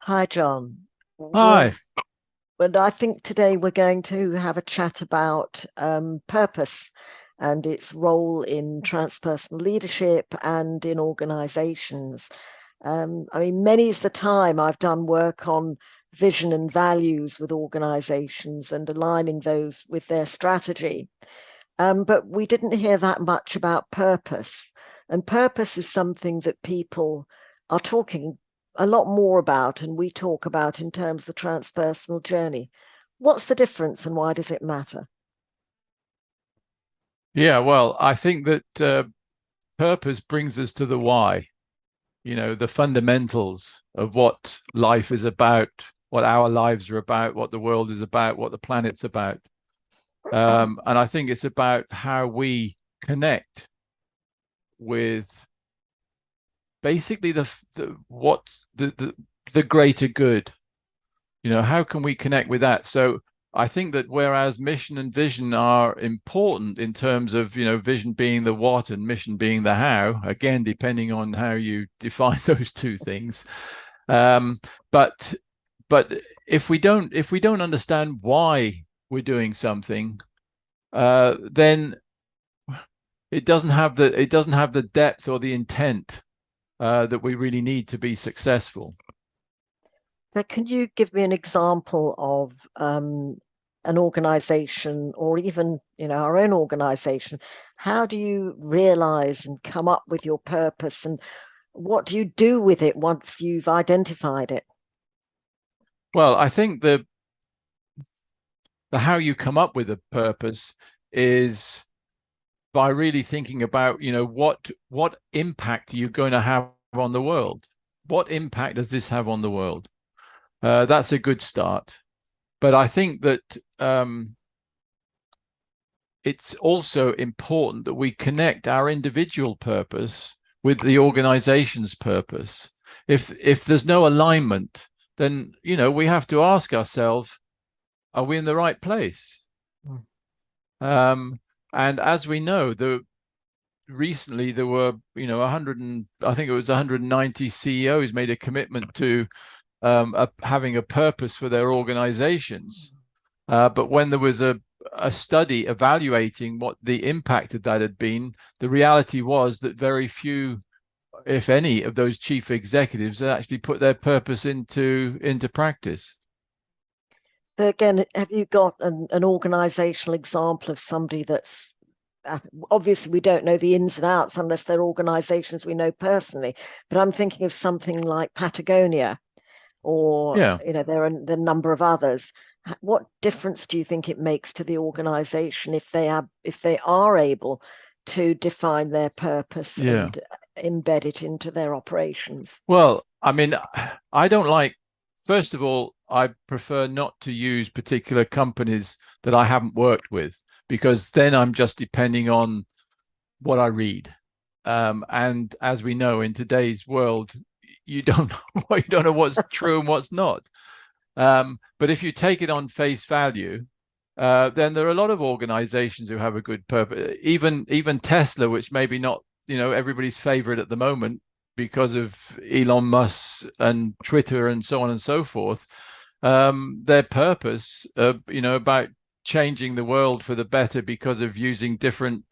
Hi, John. Hi. But I think today we're going to have a chat about purpose and its role in transpersonal leadership and in organizations. I mean, many's the time I've done work on vision and values with organizations and aligning those with their strategy. But we didn't hear that much about purpose. And purpose is something that people are talking a lot more about, and we talk about in terms of the transpersonal journey. What's the difference and why does it matter? Yeah, well, I think that purpose brings us to the why, the fundamentals of what life is about, what our lives are about, what the world is about, what the planet's about. And I think it's about how we connect with basically the greater good. How can we connect with that? So I think that whereas mission and vision are important in terms of, vision being the what and mission being the how, again, depending on how you define those two things. Um, but but if we don't understand why we're doing something, then it doesn't have the depth or the intent that we really need to be successful. So can you give me an example of an organization or even, our own organization? How do you realize and come up with your purpose and what do you do with it once you've identified it? Well, I think the how you come up with a purpose is by really thinking about, what impact are you going to have on the world? What impact does this have on the world? That's a good start. But I think that it's also important that we connect our individual purpose with the organization's purpose. If there's no alignment, then we have to ask ourselves, are we in the right place? Mm. Um, and as we know, recently there were 100 and I think it was 190 CEOs made a commitment to having a purpose for their organizations. But when there was a study evaluating what the impact of that had been, the reality was that very few, if any, of those chief executives had actually put their purpose into practice. So again, have you got an organizational example of somebody that's obviously we don't know the ins and outs unless they're organizations we know personally, but I'm thinking of something like Patagonia or Yeah. there are the number of others. What difference do you think it makes to the organization if they are able to define their purpose Yeah. and embed it into their operations? Well, I mean, I don't like, first of all, I prefer not to use particular companies that I haven't worked with because then I'm just depending on what I read. And as we know, in today's world, you don't know, you don't know what's true and what's not. But if you take it on face value, then there are a lot of organizations who have a good purpose. Even Tesla, which maybe not everybody's favorite at the moment because of Elon Musk and Twitter and so on and so forth. Their purpose, about changing the world for the better because of using different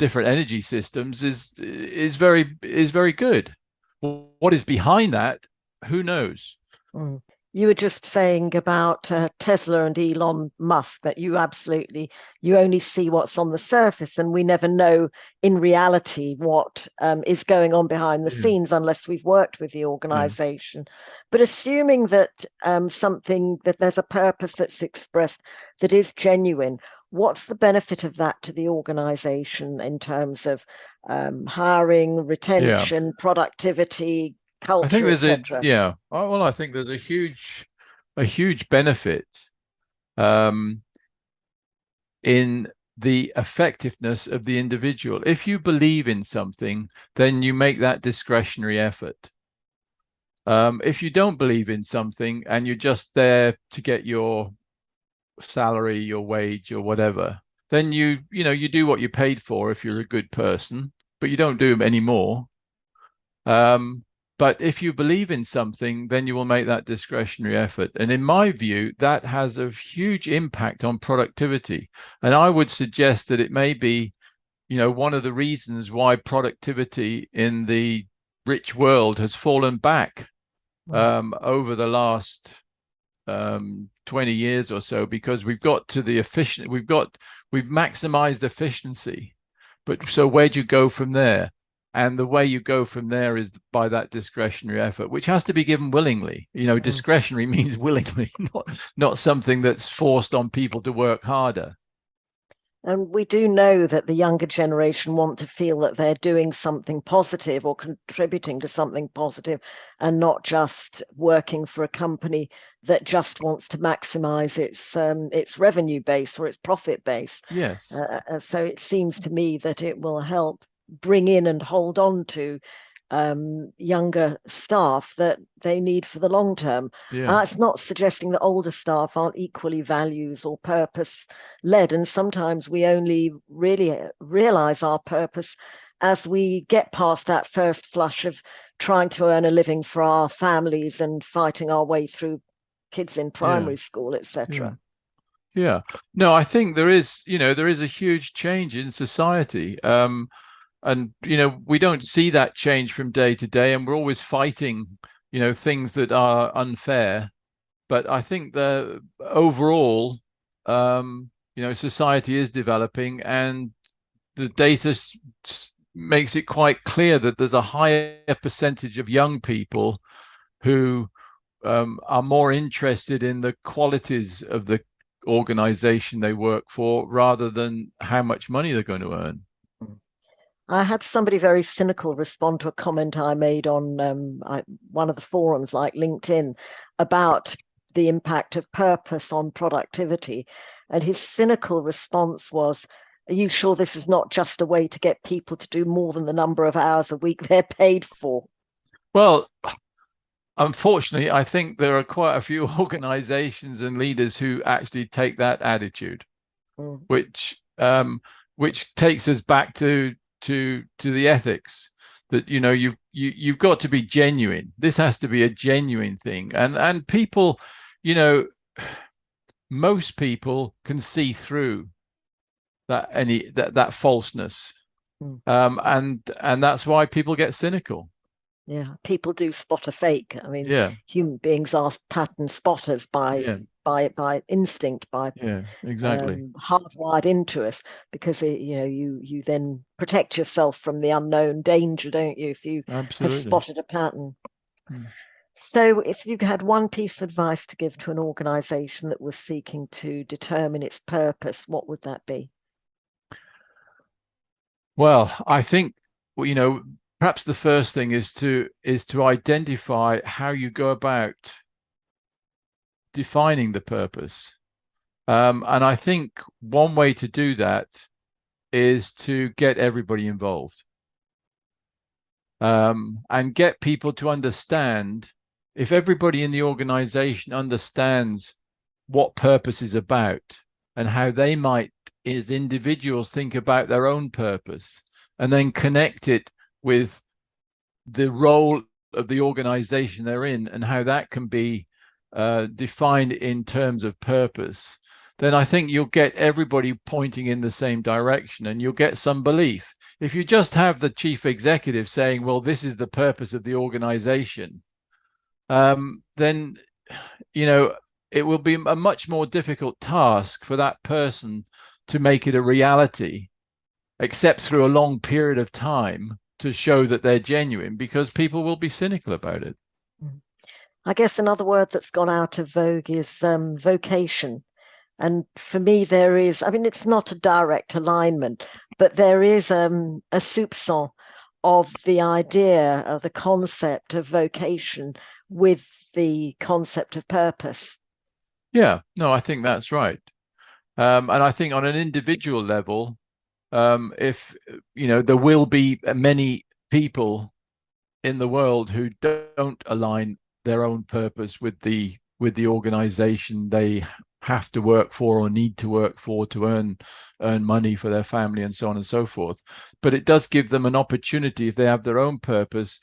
energy systems is very good. What is behind that? Who knows? Mm. You were just saying about Tesla and Elon Musk that you only see what's on the surface, and we never know in reality what is going on behind the Yeah, scenes unless we've worked with the yeah. organization. But assuming that that there's a purpose that's expressed that is genuine, what's the benefit of that to the organization in terms of hiring, Yeah. retention, productivity, I think culture, there's a etc.? yeah. Well, I think there's a huge benefit um, in the effectiveness of the individual. If you believe in something, then you make that discretionary effort. If you don't believe in something and you're just there to get your salary, your wage, or whatever, then you do what you're paid for if you're a good person, but you don't do them anymore. Um, But if you believe in something, then you will make that discretionary effort. And in my view, that has a huge impact on productivity. And I would suggest that it may be, one of the reasons why productivity in the rich world has fallen back over the last 20 years or so, because we've maximized efficiency. But so where do you go from there? And the way you go from there is by that discretionary effort, which has to be given willingly. Discretionary means willingly, not something that's forced on people to work harder. And we do know that the younger generation want to feel that they're doing something positive or contributing to something positive, and not just working for a company that just wants to maximize its revenue base or its profit base. Yes. So it seems to me that it will help bring in and hold on to younger staff that they need for the long term. Yeah. It's not suggesting that older staff aren't equally values or purpose led, and sometimes we only really realize our purpose as we get past that first flush of trying to earn a living for our families and fighting our way through kids in primary school, etc. Yeah. No, I think there is a huge change in society. And we don't see that change from day to day, and we're always fighting things that are unfair. But I think the overall society is developing, and the data makes it quite clear that there's a higher percentage of young people who are more interested in the qualities of the organization they work for rather than how much money they're going to earn. I had somebody very cynical respond to a comment I made on one of the forums like LinkedIn about the impact of purpose on productivity. And his cynical response was, "Are you sure this is not just a way to get people to do more than the number of hours a week they're paid for?" Well, unfortunately, I think there are quite a few organizations and leaders who actually take that attitude, which takes us back to the ethics that you've got to be genuine. This has to be a genuine thing, and people, most people can see through that falseness, and that's why people get cynical. Yeah, people do spot a fake. I mean, Yeah. human beings are pattern spotters by instinct, by exactly. hardwired into us, because you then protect yourself from the unknown danger, don't you, if you have spotted a pattern. So if you had one piece of advice to give to an organization that was seeking to determine its purpose, what would that be? Well, I think perhaps the first thing is to identify how you go about defining the purpose. And I think one way to do that is to get everybody involved, and get people to understand. If everybody in the organization understands what purpose is about and how they might, as individuals, think about their own purpose, and then connect it with the role of the organization they're in and how that can be defined in terms of purpose, then I think you'll get everybody pointing in the same direction, and you'll get some belief. If you just have the chief executive saying, well, this is the purpose of the organization, then it will be a much more difficult task for that person to make it a reality, except through a long period of time, to show that they're genuine, because people will be cynical about it. I guess another word that's gone out of vogue is vocation. And for me, there is, I mean, it's not a direct alignment, but there is a soupçon of the idea of the concept of vocation with the concept of purpose. Yeah, no, I think that's right. And I think on an individual level, if there will be many people in the world who don't align their own purpose with the organization they have to work for or need to work for to earn money for their family and so on and so forth. But it does give them an opportunity, if they have their own purpose,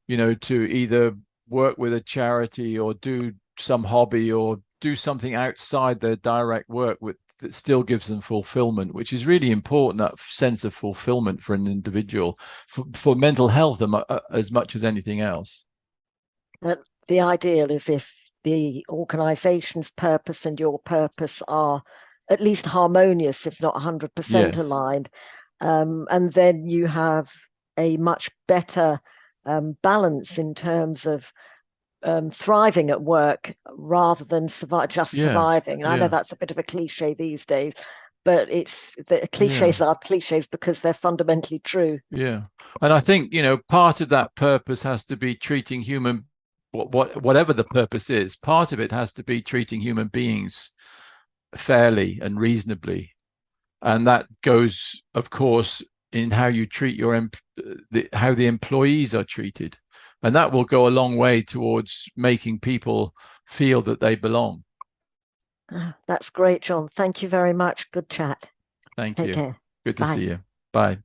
to either work with a charity or do some hobby or do something outside their direct work that still gives them fulfillment, which is really important, that sense of fulfillment for an individual, for mental health as much as anything else. The ideal is if the organization's purpose and your purpose are at least harmonious, if not 100% Yes. aligned. And then you have a much better balance in terms of thriving at work rather than surviving. And I know that's a bit of a cliche these days, but the cliches are cliches because they're fundamentally true. Yeah. And I think, part of that purpose has to be treating whatever the purpose is, part of it has to be treating human beings fairly and reasonably. And that goes, of course, in how you treat how the employees are treated. And that will go a long way towards making people feel that they belong. That's great, John. Thank you very much. Good chat. Thank Take you. care. Good to Bye. see you. Bye.